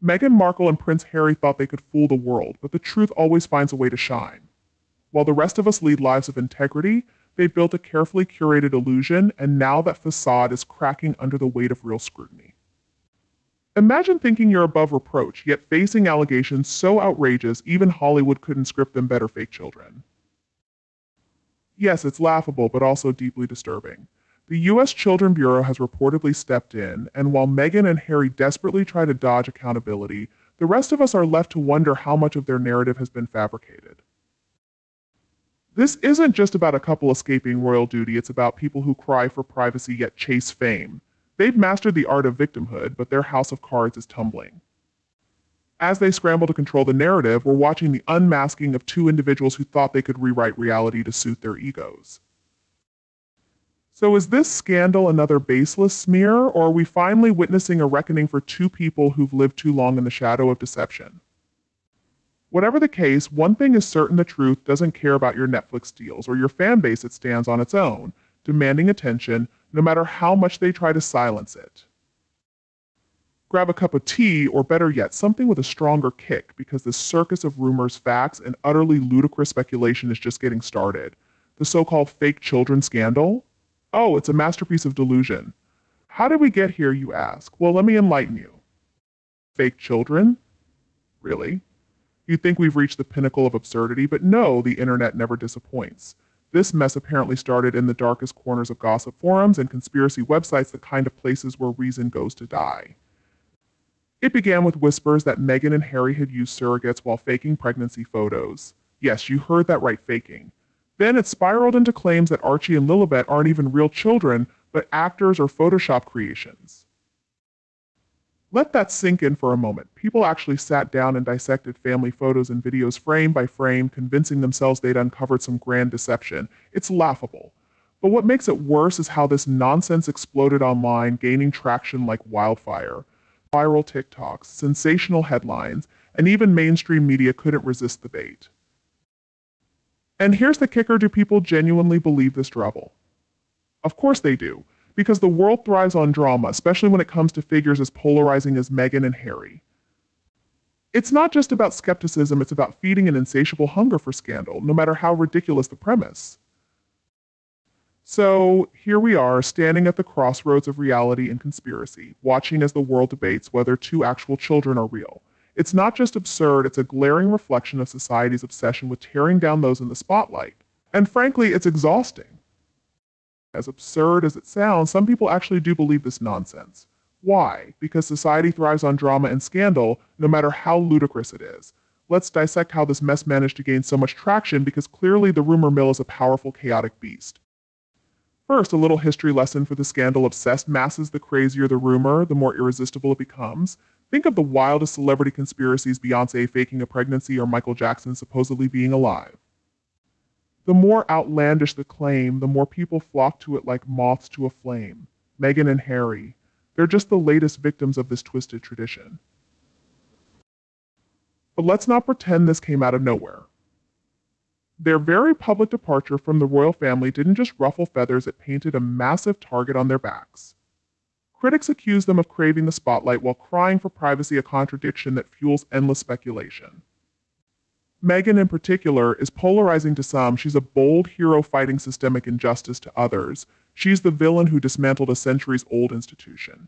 Meghan Markle and Prince Harry thought they could fool the world, but the truth always finds a way to shine. While the rest of us lead lives of integrity, they built a carefully curated illusion, and now that facade is cracking under the weight of real scrutiny. Imagine thinking you're above reproach, yet facing allegations so outrageous even Hollywood couldn't script them better. Fake children. Yes, it's laughable, but also deeply disturbing. The U.S. Children Bureau has reportedly stepped in, and while Meghan and Harry desperately try to dodge accountability, the rest of us are left to wonder how much of their narrative has been fabricated. This isn't just about a couple escaping royal duty, it's about people who cry for privacy yet chase fame. They've mastered the art of victimhood, but their house of cards is tumbling. As they scramble to control the narrative, we're watching the unmasking of two individuals who thought they could rewrite reality to suit their egos. So is this scandal another baseless smear, or are we finally witnessing a reckoning for two people who've lived too long in the shadow of deception? Whatever the case, one thing is certain: the truth doesn't care about your Netflix deals or your fan base. It stands on its own, demanding attention, no matter how much they try to silence it. Grab a cup of tea, or better yet, something with a stronger kick, because this circus of rumors, facts, and utterly ludicrous speculation is just getting started. The so-called fake children scandal? Oh, it's a masterpiece of delusion. How did we get here, you ask? Well, let me enlighten you. Fake children? Really? You'd think we've reached the pinnacle of absurdity, but no, the internet never disappoints. This mess apparently started in the darkest corners of gossip forums and conspiracy websites, the kind of places where reason goes to die. It began with whispers that Meghan and Harry had used surrogates while faking pregnancy photos. Yes, you heard that right, faking. Then it spiraled into claims that Archie and Lilibet aren't even real children, but actors or Photoshop creations. Let that sink in for a moment. People actually sat down and dissected family photos and videos frame by frame, convincing themselves they'd uncovered some grand deception. It's laughable. But what makes it worse is how this nonsense exploded online, gaining traction like wildfire. Viral TikToks, sensational headlines, and even mainstream media couldn't resist the bait. And here's the kicker: do people genuinely believe this drivel? Of course they do, because the world thrives on drama, especially when it comes to figures as polarizing as Meghan and Harry. It's not just about skepticism, it's about feeding an insatiable hunger for scandal, no matter how ridiculous the premise. So here we are, standing at the crossroads of reality and conspiracy, watching as the world debates whether two actual children are real. It's not just absurd, it's a glaring reflection of society's obsession with tearing down those in the spotlight. And frankly, it's exhausting. As absurd as it sounds, some people actually do believe this nonsense. Why? Because society thrives on drama and scandal, no matter how ludicrous it is. Let's dissect how this mess managed to gain so much traction, because clearly the rumor mill is a powerful, chaotic beast. First, a little history lesson for the scandal-obsessed masses: the crazier the rumor, the more irresistible it becomes. Think of the wildest celebrity conspiracies: Beyoncé faking a pregnancy or Michael Jackson supposedly being alive. The more outlandish the claim, the more people flock to it like moths to a flame. Meghan and Harry, they're just the latest victims of this twisted tradition. But let's not pretend this came out of nowhere. Their very public departure from the royal family didn't just ruffle feathers, it painted a massive target on their backs. Critics accuse them of craving the spotlight while crying for privacy, a contradiction that fuels endless speculation. Meghan, in particular, is polarizing to some. She's a bold hero fighting systemic injustice to others. She's the villain who dismantled a centuries-old institution.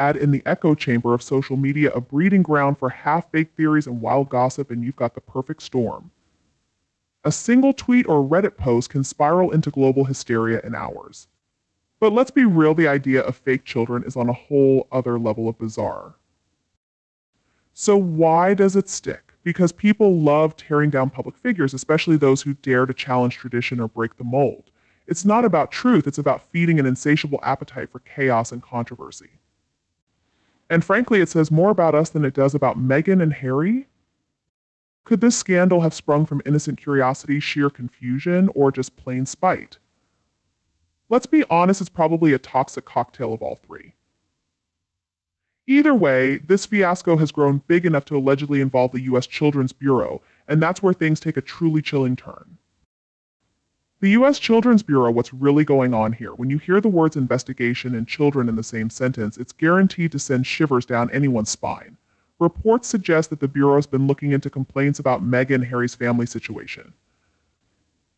Add in the echo chamber of social media a breeding ground for half-baked theories and wild gossip, and you've got the perfect storm. A single tweet or Reddit post can spiral into global hysteria in hours. But let's be real, the idea of fake children is on a whole other level of bizarre. So why does it stick? Because people love tearing down public figures, especially those who dare to challenge tradition or break the mold. It's not about truth, it's about feeding an insatiable appetite for chaos and controversy. And frankly, it says more about us than it does about Meghan and Harry. Could this scandal have sprung from innocent curiosity, sheer confusion, or just plain spite? Let's be honest, it's probably a toxic cocktail of all three. Either way, this fiasco has grown big enough to allegedly involve the U.S. Children's Bureau, and that's where things take a truly chilling turn. The U.S. Children's Bureau, what's really going on here? When you hear the words investigation and children in the same sentence, it's guaranteed to send shivers down anyone's spine. Reports suggest that the Bureau has been looking into complaints about Meghan and Harry's family situation.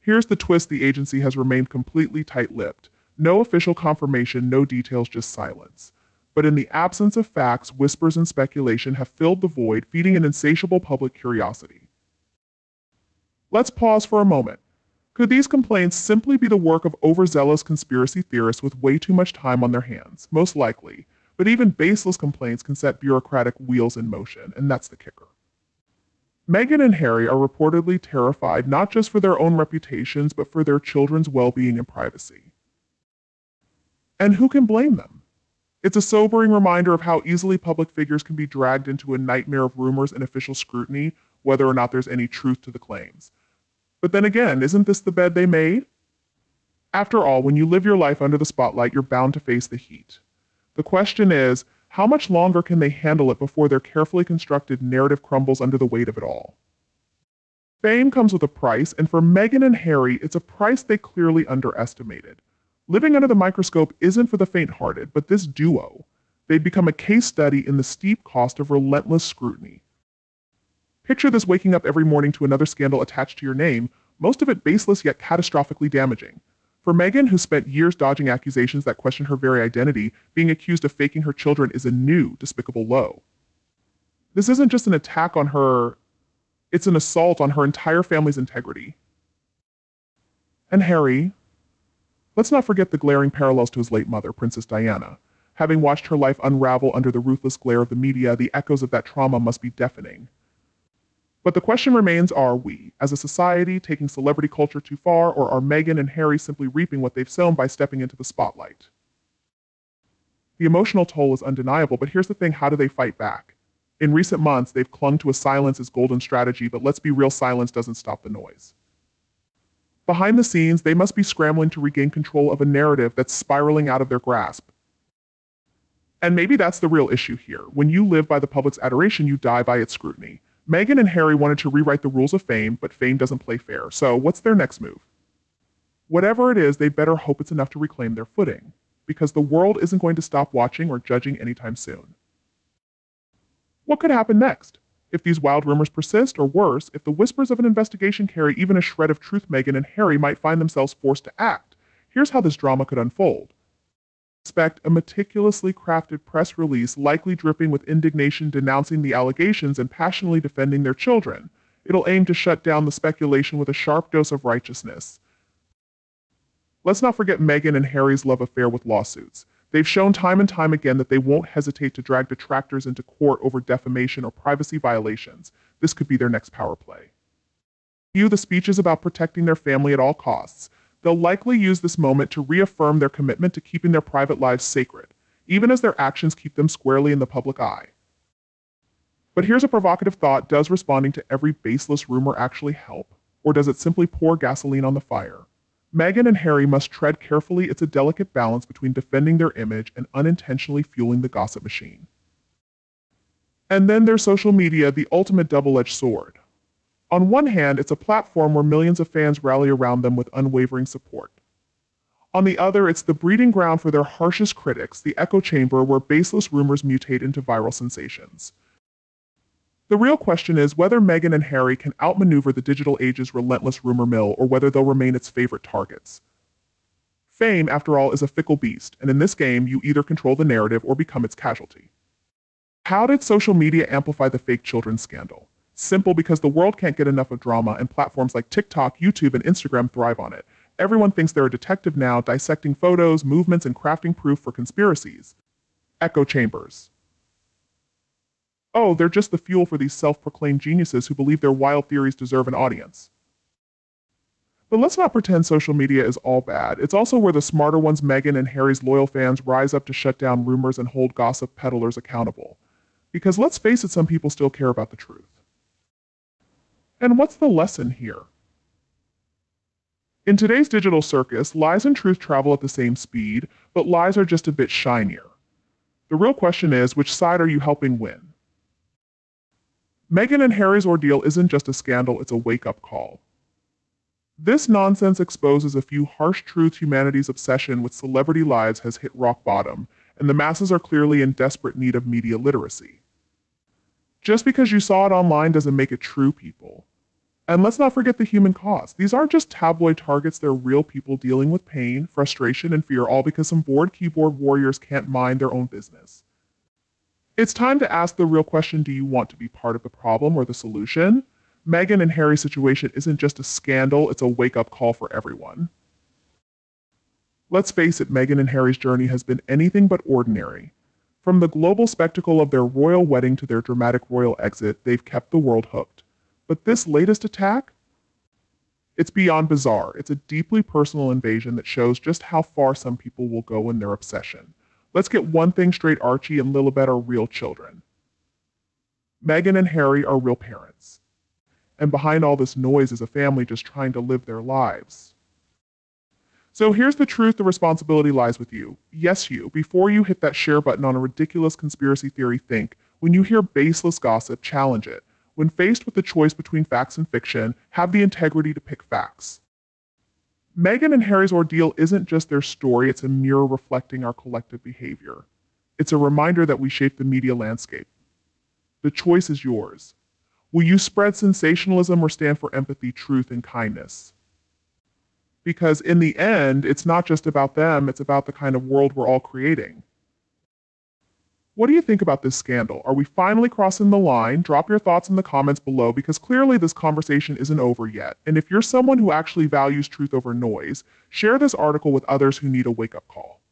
Here's the twist: the agency has remained completely tight-lipped. No official confirmation, no details, just silence. But in the absence of facts, whispers and speculation have filled the void, feeding an insatiable public curiosity. Let's pause for a moment. Could these complaints simply be the work of overzealous conspiracy theorists with way too much time on their hands? Most likely. But even baseless complaints can set bureaucratic wheels in motion, and that's the kicker. Meghan and Harry are reportedly terrified not just for their own reputations, but for their children's well-being and privacy. And who can blame them? It's a sobering reminder of how easily public figures can be dragged into a nightmare of rumors and official scrutiny, whether or not there's any truth to the claims. But then again, isn't this the bed they made? After all, when you live your life under the spotlight, you're bound to face the heat. The question is, how much longer can they handle it before their carefully constructed narrative crumbles under the weight of it all? Fame comes with a price, and for Meghan and Harry, it's a price they clearly underestimated. Living under the microscope isn't for the faint-hearted, but this duo, they've become a case study in the steep cost of relentless scrutiny. Picture this: waking up every morning to another scandal attached to your name, most of it baseless yet catastrophically damaging. For Meghan, who spent years dodging accusations that question her very identity, being accused of faking her children is a new, despicable low. This isn't just an attack on her, it's an assault on her entire family's integrity. And Harry, let's not forget the glaring parallels to his late mother, Princess Diana. Having watched her life unravel under the ruthless glare of the media, the echoes of that trauma must be deafening. But the question remains, are we, as a society, taking celebrity culture too far, or are Meghan and Harry simply reaping what they've sown by stepping into the spotlight? The emotional toll is undeniable, but here's the thing: how do they fight back? In recent months, they've clung to a silence as golden strategy, but let's be real, silence doesn't stop the noise. Behind the scenes, they must be scrambling to regain control of a narrative that's spiraling out of their grasp. And maybe that's the real issue here. When you live by the public's adoration, you die by its scrutiny. Meghan and Harry wanted to rewrite the rules of fame, but fame doesn't play fair. So what's their next move? Whatever it is, they better hope it's enough to reclaim their footing, because the world isn't going to stop watching or judging anytime soon. What could happen next? If these wild rumors persist, or worse, if the whispers of an investigation carry even a shred of truth, Meghan and Harry might find themselves forced to act. Here's how this drama could unfold. Expect a meticulously crafted press release, likely dripping with indignation, denouncing the allegations and passionately defending their children. It'll aim to shut down the speculation with a sharp dose of righteousness. Let's not forget Meghan and Harry's love affair with lawsuits. They've shown time and time again that they won't hesitate to drag detractors into court over defamation or privacy violations. This could be their next power play. The speech is about protecting their family at all costs. They'll likely use this moment to reaffirm their commitment to keeping their private lives sacred, even as their actions keep them squarely in the public eye. But here's a provocative thought: does responding to every baseless rumor actually help, or does it simply pour gasoline on the fire? Meghan and Harry must tread carefully. It's a delicate balance between defending their image and unintentionally fueling the gossip machine. And then there's social media, the ultimate double-edged sword. On one hand, it's a platform where millions of fans rally around them with unwavering support. On the other, it's the breeding ground for their harshest critics, the echo chamber where baseless rumors mutate into viral sensations. The real question is whether Meghan and Harry can outmaneuver the digital age's relentless rumor mill, or whether they'll remain its favorite targets. Fame, after all, is a fickle beast, and in this game, you either control the narrative or become its casualty. How did social media amplify the fake children scandal? Simple: because the world can't get enough of drama, and platforms like TikTok, YouTube, and Instagram thrive on it. Everyone thinks they're a detective now, dissecting photos, movements, and crafting proof for conspiracies. Echo chambers. Oh, they're just the fuel for these self-proclaimed geniuses who believe their wild theories deserve an audience. But let's not pretend social media is all bad. It's also where the smarter ones, Meghan and Harry's loyal fans, rise up to shut down rumors and hold gossip peddlers accountable. Because let's face it, some people still care about the truth. And what's the lesson here? In today's digital circus, lies and truth travel at the same speed, but lies are just a bit shinier. The real question is, which side are you helping win? Meghan and Harry's ordeal isn't just a scandal, it's a wake-up call. This nonsense exposes a few harsh truths. Humanity's obsession with celebrity lives has hit rock bottom, and the masses are clearly in desperate need of media literacy. Just because you saw it online doesn't make it true, people. And let's not forget the human cost. These aren't just tabloid targets, they're real people dealing with pain, frustration, and fear, all because some bored keyboard warriors can't mind their own business. It's time to ask the real question: do you want to be part of the problem or the solution? Meghan and Harry's situation isn't just a scandal, it's a wake-up call for everyone. Let's face it, Meghan and Harry's journey has been anything but ordinary. From the global spectacle of their royal wedding to their dramatic royal exit, they've kept the world hooked. But this latest attack? It's beyond bizarre. It's a deeply personal invasion that shows just how far some people will go in their obsession. Let's get one thing straight: Archie and Lilibet are real children. Meghan and Harry are real parents. And behind all this noise is a family just trying to live their lives. So here's the truth: the responsibility lies with you. Yes, you. Before you hit that share button on a ridiculous conspiracy theory, think. When you hear baseless gossip, challenge it. When faced with the choice between facts and fiction, have the integrity to pick facts. Meghan and Harry's ordeal isn't just their story, it's a mirror reflecting our collective behavior. It's a reminder that we shape the media landscape. The choice is yours. Will you spread sensationalism or stand for empathy, truth, and kindness? Because in the end, it's not just about them, it's about the kind of world we're all creating. What do you think about this scandal? Are we finally crossing the line? Drop your thoughts in the comments below, because clearly this conversation isn't over yet. And if you're someone who actually values truth over noise, share this article with others who need a wake-up call.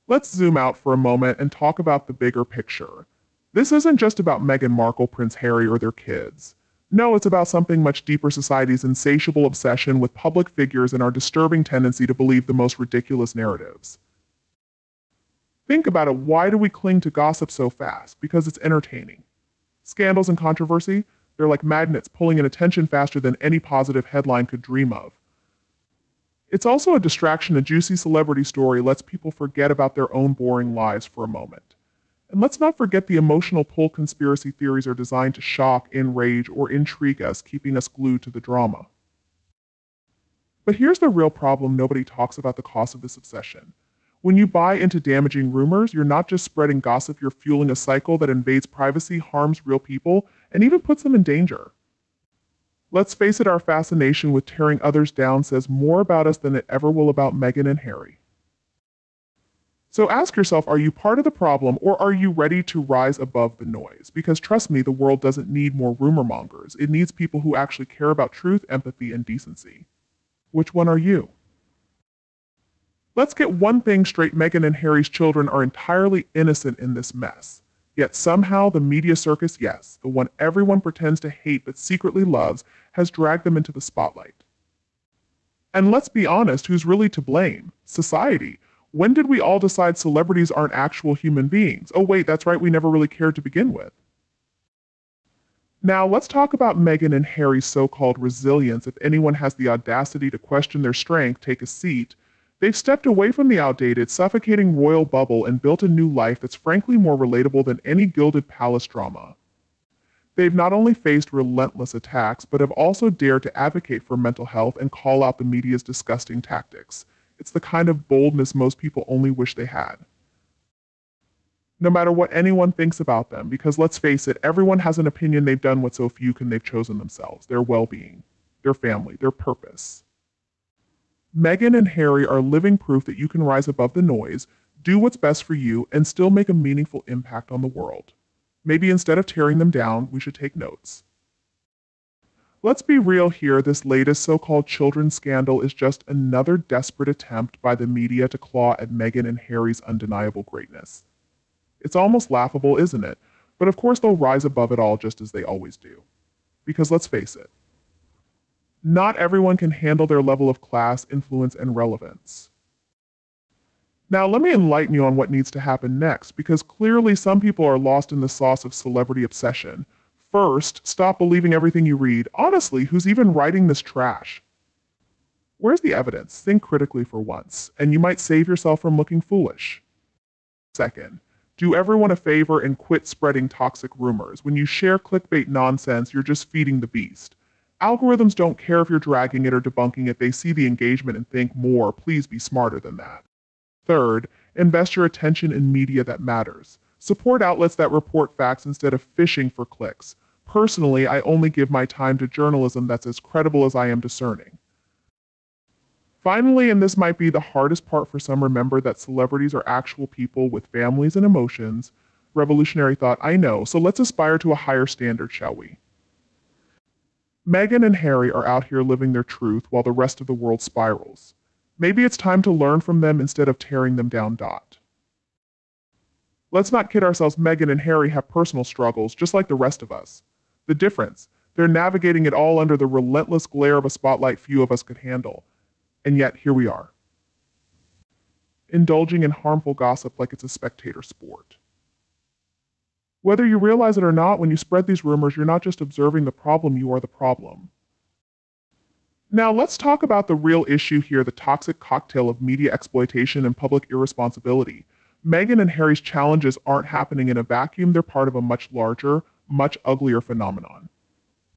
Let's zoom out for a moment and talk about the bigger picture. This isn't just about Meghan Markle, Prince Harry, or their kids. No, it's about something much deeper: society's insatiable obsession with public figures and our disturbing tendency to believe the most ridiculous narratives. Think about it. Why do we cling to gossip so fast? Because it's entertaining. Scandals and controversy, they're like magnets pulling in attention faster than any positive headline could dream of. It's also a distraction. A juicy celebrity story lets people forget about their own boring lives for a moment. And let's not forget the emotional pull. Conspiracy theories are designed to shock, enrage, or intrigue us, keeping us glued to the drama. But here's the real problem: nobody talks about the cost of this obsession. When you buy into damaging rumors, you're not just spreading gossip, you're fueling a cycle that invades privacy, harms real people, and even puts them in danger. Let's face it, our fascination with tearing others down says more about us than it ever will about Meghan and Harry. So ask yourself, are you part of the problem, or are you ready to rise above the noise? Because trust me, the world doesn't need more rumor mongers. It needs people who actually care about truth, empathy, and decency. Which one are you? Let's get one thing straight: Meghan and Harry's children are entirely innocent in this mess. Yet somehow the media circus, yes, the one everyone pretends to hate but secretly loves, has dragged them into the spotlight. And let's be honest, who's really to blame? Society. When did we all decide celebrities aren't actual human beings? Oh wait, that's right, we never really cared to begin with. Now let's talk about Meghan and Harry's so-called resilience. If anyone has the audacity to question their strength, take a seat. They've stepped away from the outdated, suffocating royal bubble and built a new life that's frankly more relatable than any gilded palace drama. They've not only faced relentless attacks, but have also dared to advocate for mental health and call out the media's disgusting tactics. It's the kind of boldness most people only wish they had. No matter what anyone thinks about them, because let's face it, everyone has an opinion. They've done what so few can. They've chosen themselves, their well-being, their family, their purpose. Meghan and Harry are living proof that you can rise above the noise, do what's best for you, and still make a meaningful impact on the world. Maybe instead of tearing them down, we should take notes. Let's be real here. This latest so-called children's scandal is just another desperate attempt by the media to claw at Meghan and Harry's undeniable greatness. It's almost laughable, isn't it? But of course they'll rise above it all, just as they always do. Because let's face it, not everyone can handle their level of class, influence, and relevance. Now let me enlighten you on what needs to happen next, because clearly some people are lost in the sauce of celebrity obsession. First, stop believing everything you read. Honestly, who's even writing this trash? Where's the evidence? Think critically for once, and you might save yourself from looking foolish. Second, do everyone a favor and quit spreading toxic rumors. When you share clickbait nonsense, you're just feeding the beast. Algorithms don't care if you're dragging it or debunking it. They see the engagement and think more. Please be smarter than that. Third, invest your attention in media that matters. Support outlets that report facts instead of fishing for clicks. Personally, I only give my time to journalism that's as credible as I am discerning. Finally, and this might be the hardest part for some, remember that celebrities are actual people with families and emotions. Revolutionary thought, I know, so let's aspire to a higher standard, shall we? Meghan and Harry are out here living their truth while the rest of the world spirals. Maybe it's time to learn from them instead of tearing them down. Let's not kid ourselves, Meghan and Harry have personal struggles just like the rest of us. The difference, they're navigating it all under the relentless glare of a spotlight few of us could handle. And yet, here we are, indulging in harmful gossip like it's a spectator sport. Whether you realize it or not, when you spread these rumors, you're not just observing the problem, you are the problem. Now, let's talk about the real issue here, the toxic cocktail of media exploitation and public irresponsibility. Meghan and Harry's challenges aren't happening in a vacuum, they're part of a much larger, much uglier phenomenon.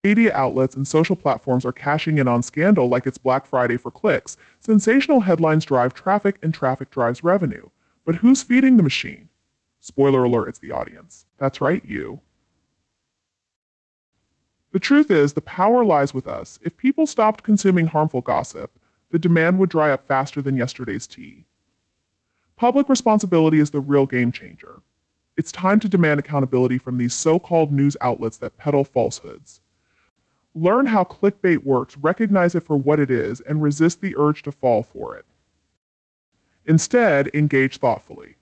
Media outlets and social platforms are cashing in on scandal like it's Black Friday for clicks. Sensational headlines drive traffic, and traffic drives revenue. But who's feeding the machine? Spoiler alert, it's the audience. That's right, you. The truth is, the power lies with us. If people stopped consuming harmful gossip, the demand would dry up faster than yesterday's tea. Public responsibility is the real game changer. It's time to demand accountability from these so-called news outlets that peddle falsehoods. Learn how clickbait works, recognize it for what it is, and resist the urge to fall for it. Instead, engage thoughtfully.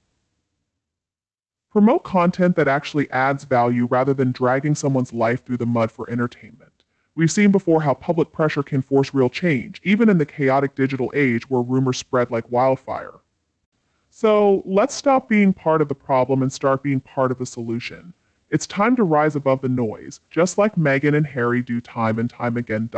Promote content that actually adds value rather than dragging someone's life through the mud for entertainment. We've seen before how public pressure can force real change, even in the chaotic digital age where rumors spread like wildfire. So let's stop being part of the problem and start being part of the solution. It's time to rise above the noise, just like Meghan and Harry do time and time again.